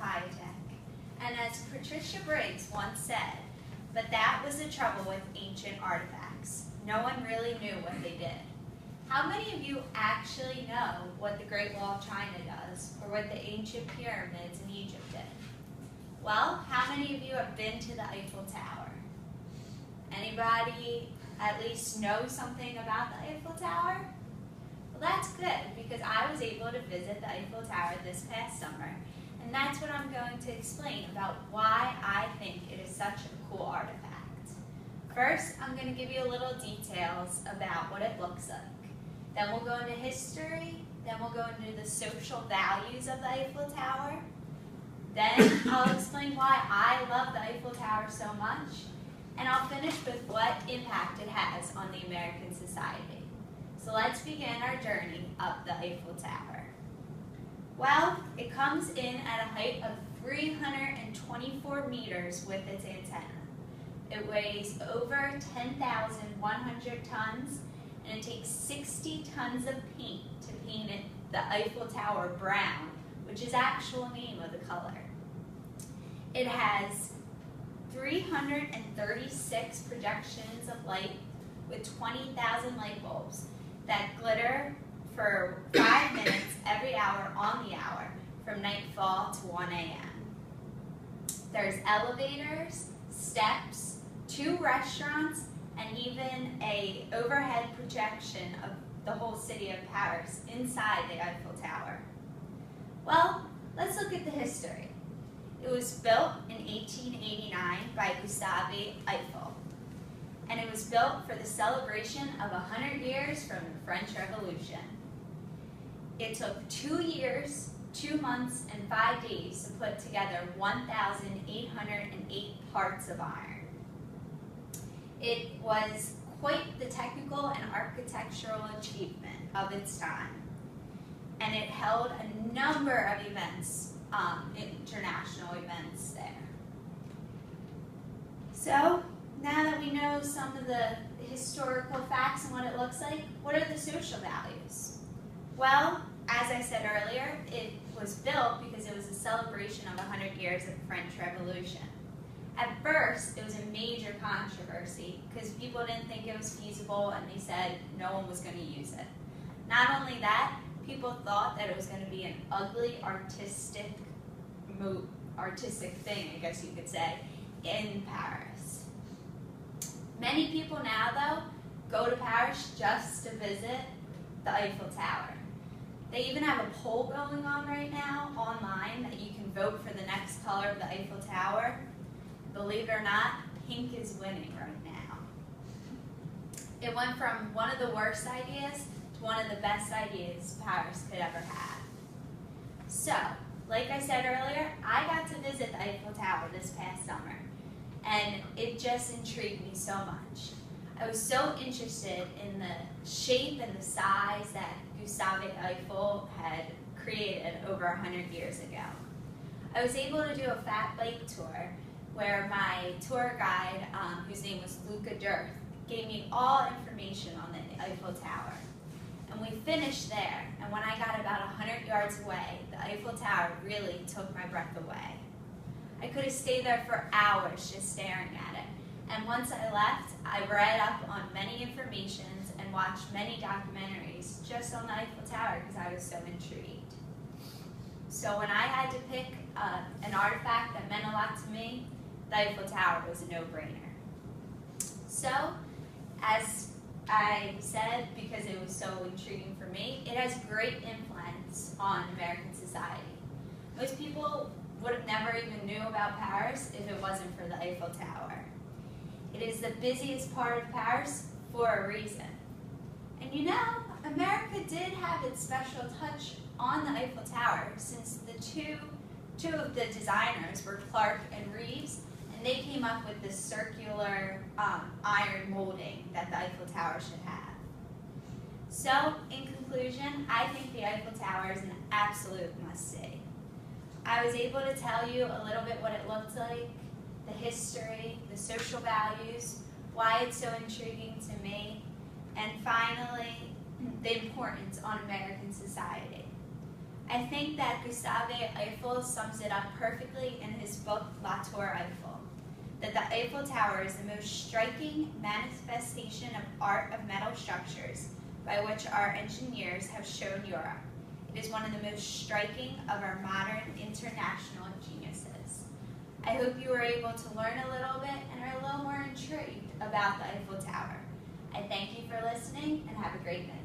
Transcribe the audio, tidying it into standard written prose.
Piatek. And as Patricia Briggs once said, but that was the trouble with ancient artifacts. No one really knew what they did. How many of you actually know what the Great Wall of China does, or what the ancient pyramids in Egypt did? Well, how many of you have been to the Eiffel Tower? Anybody at least know something about the Eiffel Tower? Well, that's good, because I was able to visit the Eiffel Tower this past summer, and that's what I'm going to explain about why I think it is such a cool artifact. First, I'm going to give you a little details about what it looks like. Then we'll go into history, then we'll go into the social values of the Eiffel Tower. Then I'll explain why I love the Eiffel Tower so much, and I'll finish with what impact it has on the American society. So let's begin our journey up the Eiffel Tower. Well, it comes in at a height of 324 meters with its antenna. It weighs over 10,100 tons, and it takes 60 tons of paint to paint it the Eiffel Tower brown, which is the actual name of the color. It has 336 projections of light with 20,000 light bulbs that glitter for 5 minutes every hour on the hour from nightfall to 1 a.m. There's elevators, steps, 2 restaurants, and even an overhead projection of the whole city of Paris inside the Eiffel Tower. Well, let's look at the history. It was built in 1889 by Gustave Eiffel, and it was built for the celebration of 100 years from the French Revolution. It took 2 years, 2 months, and 5 days to put together 1,808 parts of iron. It was quite the technical and architectural achievement of its time, and it held a number of events, international events there. So, now that we know some of the historical facts and what it looks like, what are the social values? Well, as I said earlier, it was built because it was a celebration of 100 years of the French Revolution. At first, it was a major controversy because people didn't think it was feasible, and they said no one was going to use it. Not only that, people thought that it was going to be an ugly artistic thing, I guess you could say, in Paris. Many people now, though, go to Paris just to visit the Eiffel Tower. They even have a poll going on right now online that you can vote for the next color of the Eiffel Tower. Believe it or not, pink is winning right now. It went from one of the worst ideas to one of the best ideas Paris could ever have. So, like I said earlier, I got to visit the Eiffel Tower this past summer, and it just intrigued me so much. I was so interested in the shape and the size that Gustave Eiffel had created over 100 years ago. I was able to do a fat bike tour where my tour guide, whose name was Luca Dirth, gave me all information on the Eiffel Tower. And we finished there, and when I got about 100 yards away, the Eiffel Tower really took my breath away. I could have stayed there for hours just staring at it. And once I left, I read up on many informations and watched many documentaries just on the Eiffel Tower because I was so intrigued. So when I had to pick an artifact that meant a lot to me, the Eiffel Tower was a no-brainer. So, as I said, because it was so intriguing for me, it has great influence on American society. Most people would have never even knew about Paris if it wasn't for the Eiffel Tower. It is the busiest part of Paris for a reason. And you know, America did have its special touch on the Eiffel Tower, since the two of the designers were Clark and Reeves, and they came up with this circular iron molding that the Eiffel Tower should have. So, in conclusion, I think the Eiffel Tower is an absolute must-see. I was able to tell you a little bit what it looked like, the history, the social values, why it's so intriguing to me, and finally, the importance on American society. I think that Gustave Eiffel sums it up perfectly in his book La Tour Eiffel, that the Eiffel Tower is the most striking manifestation of art of metal structures by which our engineers have shown Europe. It is one of the most striking of our modern international geniuses. I hope you were able to learn a little bit and are a little more intrigued about the Eiffel Tower. I thank you for listening and have a great night.